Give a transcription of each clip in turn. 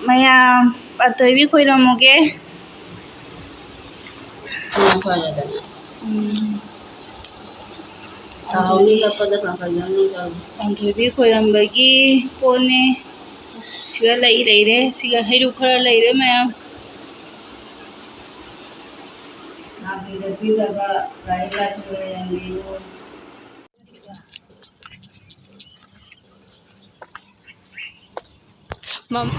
ma'am अतोबी खोरमोगे अतोबी खोरमबगी पोने सिगा लेरे सिगा हेरु खरा लेरे मैम मम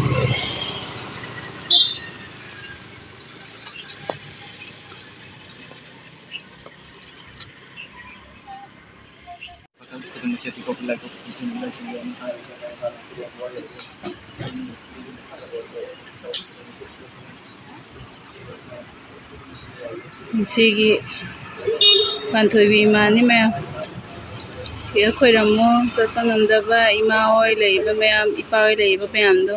सिगी पांथोबी इमानी मैम सिगा खोरमो चटपा ngमदबा इमा होय लेइबा मैम इपा होय लेइबा मैम दो